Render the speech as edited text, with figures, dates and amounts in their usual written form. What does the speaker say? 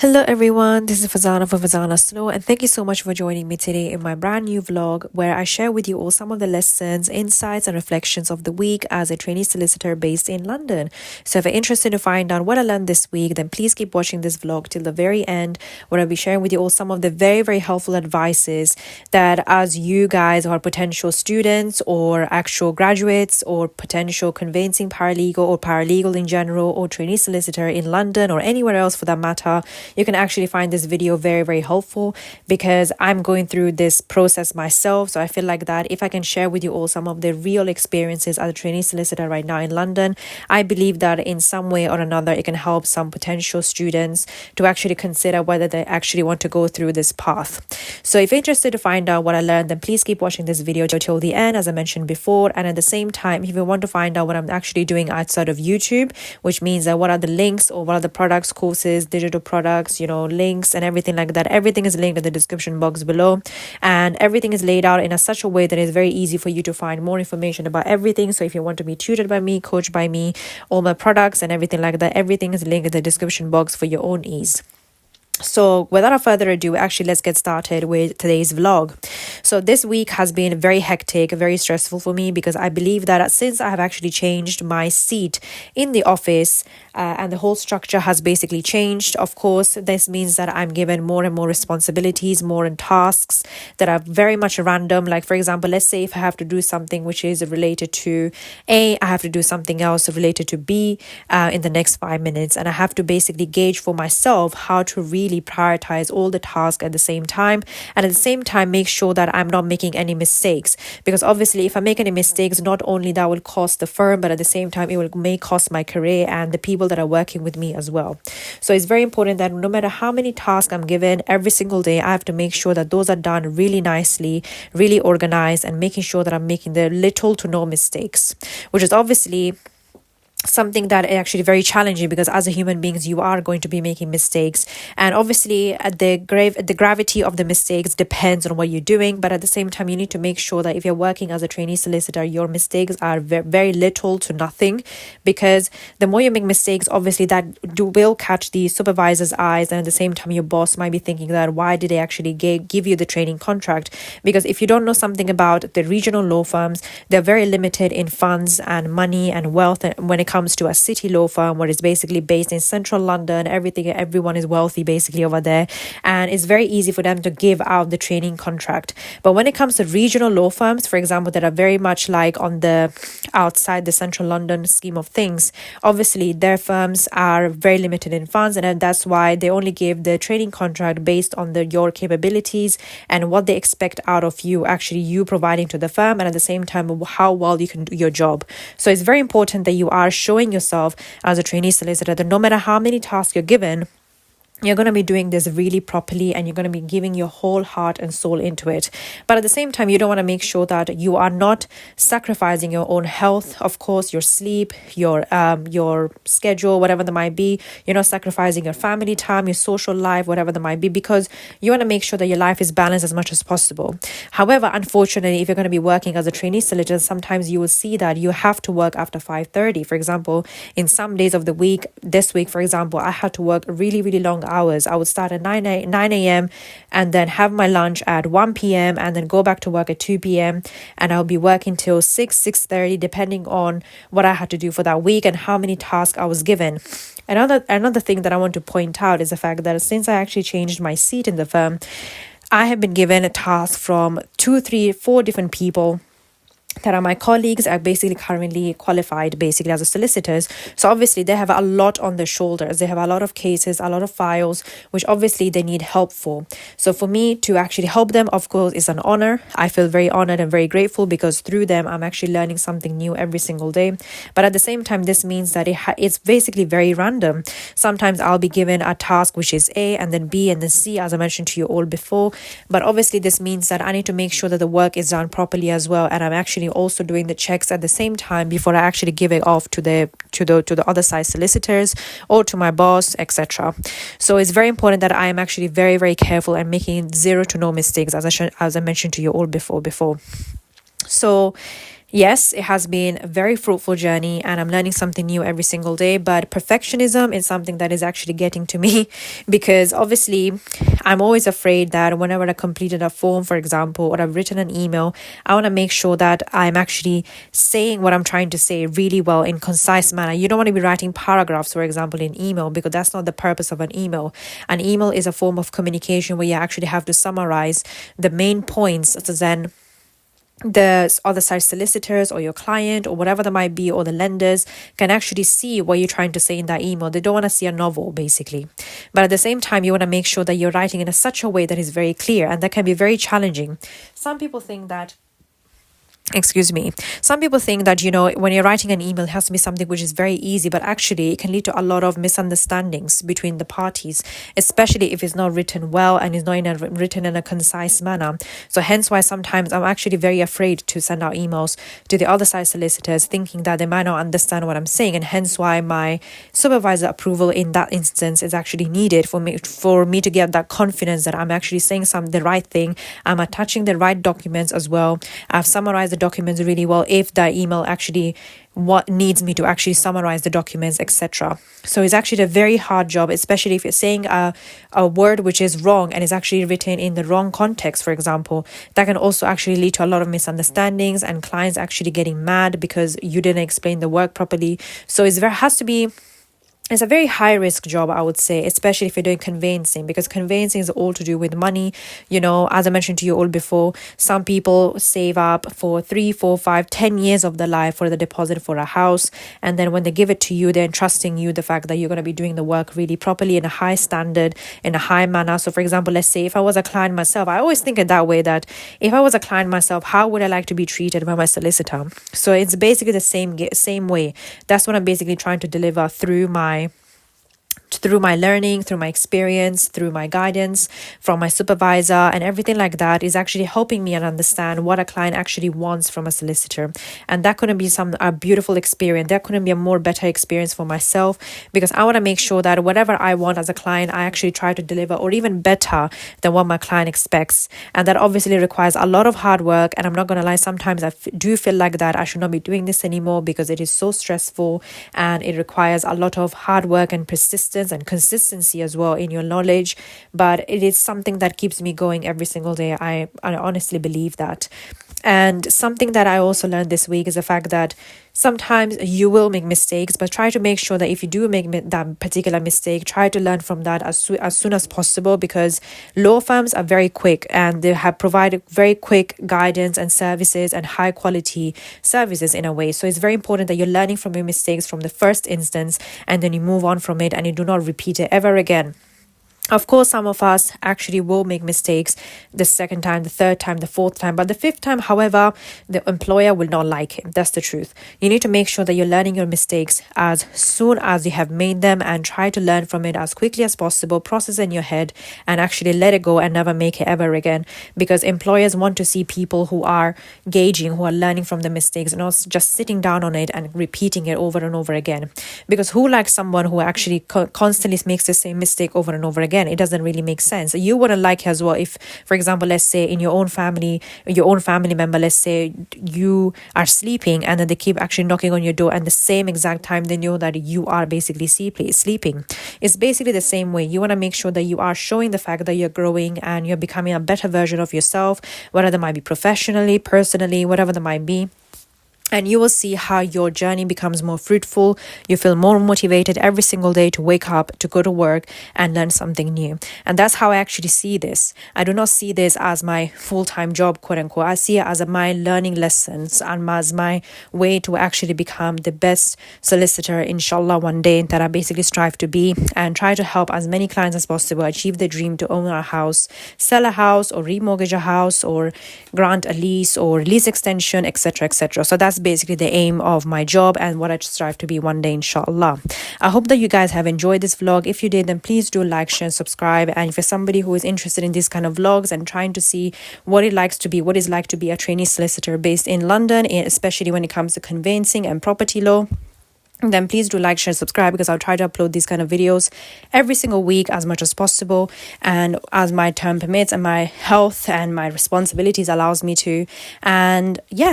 Hello everyone, this is Farzana from Farzana Snow, and thank you so much for joining me today in my brand new vlog where I share with you all some of the lessons, insights and reflections of the week as a trainee solicitor based in London. So if you're interested to find out what I learned this week, then please keep watching this vlog till the very end, where I'll be sharing with you all some of the very helpful advices that as you guys are potential students or actual graduates or potential conveyancing paralegal or paralegal in general or trainee solicitor in London or anywhere else for that matter, you can actually find this video very helpful because I'm going through this process myself. So I feel like that if I can share with you all some of the real experiences as a trainee solicitor right now in London, I believe that in some way or another it can help some potential students to actually consider whether they actually want to go through this path. So if you're interested to find out what I learned, then please keep watching this video till the end, as I mentioned before. And at the same time, if you want to find out what I'm actually doing outside of YouTube, which means that what are the links or what are the products, courses, digital products, links and everything like that, everything is linked in the description box below, and everything is laid out in such a way that it's very easy for you to find more information about everything. So if you want to be tutored by me, coached by me, all my products and everything like that, everything is linked in the description box for your own ease. So without further ado, actually let's get started with today's vlog. So this week has been very hectic, very stressful for me because I believe that since I have actually changed my seat in the office and the whole structure has basically changed, of course this means that I'm given more and more responsibilities, more and tasks that are very much random. Like for example, let's say if I have to do something which is related to A, I have to do something else related to B in the next 5 minutes, and I have to basically gauge for myself how to really prioritize all the tasks at the same time, and at the same time make sure that I'm not making any mistakes, because obviously if I make any mistakes, not only that will cost the firm, but at the same time it may cost my career and the people that are working with me as well. So it's very important that no matter how many tasks I'm given every single day, I have to make sure that those are done really nicely, really organized, and making sure that I'm making the little to no mistakes, which is obviously something that is actually very challenging because as a human beings you are going to be making mistakes, and obviously the gravity of the mistakes depends on what you're doing, but at the same time you need to make sure that if you're working as a trainee solicitor, your mistakes are very little to nothing, because the more you make mistakes, obviously that will catch the supervisor's eyes, and at the same time your boss might be thinking that why did they actually give you the training contract. Because if you don't know something about the regional law firms, they're very limited in funds and money and wealth, and when it comes to a city law firm where it's basically based in central London, everyone is wealthy basically over there, and it's very easy for them to give out the training contract. But when it comes to regional law firms, for example, that are very much like on the outside the central London scheme of things, obviously their firms are very limited in funds, and that's why they only give the training contract based on your capabilities and what they expect out of you, actually you providing to the firm, and at the same time how well you can do your job. So it's very important that you are showing yourself as a trainee solicitor that no matter how many tasks you're given, you're going to be doing this really properly and you're going to be giving your whole heart and soul into it. But at the same time, you don't want to make sure that you are not sacrificing your own health, of course, your sleep, your schedule, whatever that might be. You're not sacrificing your family time, your social life, whatever that might be, because you want to make sure that your life is balanced as much as possible. However, unfortunately, if you're going to be working as a trainee solicitor, sometimes you will see that you have to work after 5:30. For example, in some days of the week, this week, for example, I had to work really long hours. I would start at 9 a.m. and then have my lunch at 1 p.m. and then go back to work at 2 p.m. and I'll be working till 6:30 depending on what I had to do for that week and how many tasks I was given. Another thing that I want to point out is the fact that since I actually changed my seat in the firm, I have been given a task from 2, 3, 4 different people that are my colleagues, are basically currently qualified basically as a solicitors. So obviously they have a lot on their shoulders. They have a lot of cases, a lot of files, which obviously they need help for. So for me to actually help them, of course, is an honor. I feel very honored and very grateful because through them, I'm actually learning something new every single day. But at the same time, this means that it's basically very random. Sometimes I'll be given a task which is A and then B and then C, as I mentioned to you all before. But obviously this means that I need to make sure that the work is done properly as well, and I'm actually also doing the checks at the same time before I actually give it off to the other side solicitors or to my boss, etc. So it's very important that I am actually very careful and making zero to no mistakes, as I mentioned to you all before. So Yes, it has been a very fruitful journey and I'm learning something new every single day. But perfectionism is something that is actually getting to me because obviously I'm always afraid that whenever I completed a form, for example, or I've written an email, I want to make sure that I'm actually saying what I'm trying to say really well in concise manner. You don't want to be writing paragraphs, for example, in email, because that's not the purpose of an email. An email is a form of communication where you actually have to summarize the main points, so then the other side solicitors or your client or whatever that might be, or the lenders, can actually see what you're trying to say in that email. They don't want to see a novel, basically. But at the same time, you want to make sure that you're writing in such a way that is very clear, and that can be very challenging. Some people think that some people think that, when you're writing an email, it has to be something which is very easy, but actually it can lead to a lot of misunderstandings between the parties, especially if it's not written well and it's not written in a concise manner. So hence why sometimes I'm actually very afraid to send out emails to the other side solicitors, thinking that they might not understand what I'm saying, and hence why my supervisor approval in that instance is actually needed for me to get that confidence that I'm actually saying the right thing. I'm attaching the right documents as well. I've summarized the documents really well if the email actually what needs me to actually summarize the documents, etc. So it's actually a very hard job, especially if you're saying a word which is wrong and is actually written in the wrong context, for example. That can also actually lead to a lot of misunderstandings and clients actually getting mad because you didn't explain the work properly. So it's a very high risk job, I would say, especially if you're doing conveyancing, because conveyancing is all to do with money. As I mentioned to you all before, some people save up for 3, 4, 5, 10 years of their life for the deposit for a house. And then when they give it to you, they're entrusting you the fact that you're going to be doing the work really properly in a high standard, in a high manner. So for example, let's say if I was a client myself, I always think it that way, that if I was a client myself, how would I like to be treated by my solicitor? So it's basically the same way. That's what I'm basically trying to deliver through my learning, through my experience, through my guidance from my supervisor, and everything like that is actually helping me and understand what a client actually wants from a solicitor. And that couldn't be a beautiful experience. That couldn't be a more better experience for myself, because I want to make sure that whatever I want as a client, I actually try to deliver, or even better than what my client expects. And that obviously requires a lot of hard work. And I'm not going to lie, sometimes I do feel like that I should not be doing this anymore because it is so stressful and it requires a lot of hard work and persistence and consistency as well in your knowledge. But it is something that keeps me going every single day. I honestly believe that. And something that I also learned this week is the fact that sometimes you will make mistakes, but try to make sure that if you do make that particular mistake, try to learn from that as soon as possible, because law firms are very quick and they have provided very quick guidance and services and high quality services in a way. So it's very important that you're learning from your mistakes from the first instance, and then you move on from it and you do not repeat it ever again. Of course, some of us actually will make mistakes the second time, the third time, the fourth time, but the fifth time, however, the employer will not like it. That's the truth. You need to make sure that you're learning your mistakes as soon as you have made them, and try to learn from it as quickly as possible, process in your head, and actually let it go and never make it ever again. Because employers want to see people who are gauging, who are learning from the mistakes, and not just sitting down on it and repeating it over and over again. Because who likes someone who actually constantly makes the same mistake over and over again? It doesn't really make sense. You wouldn't like as well if, for example, let's say in your own family member, let's say you are sleeping and then they keep actually knocking on your door, and the same exact time they know that you are basically sleeping. It's basically the same way. You want to make sure that you are showing the fact that you're growing and you're becoming a better version of yourself, whether that might be professionally, personally, whatever that might be. And you will see how your journey becomes more fruitful. You feel more motivated every single day to wake up, to go to work and learn something new. And that's how I actually see this. I do not see this as my full-time job, quote unquote. I see it as my learning lessons and as my way to actually become the best solicitor, inshallah, one day, that I basically strive to be, and try to help as many clients as possible achieve their dream to own a house, sell a house, or remortgage a house, or grant a lease or lease extension, etc., etc. So that's basically the aim of my job and what I strive to be one day, inshallah. I hope that you guys have enjoyed this vlog. If you did, then please do like, share, and subscribe. And if you're somebody who is interested in these kind of vlogs and trying to see what it's like to be a trainee solicitor based in London, especially when it comes to conveyancing and property law, then please do like, share, subscribe, because I'll try to upload these kind of videos every single week as much as possible, and as my time permits and my health and my responsibilities allows me to. And yeah.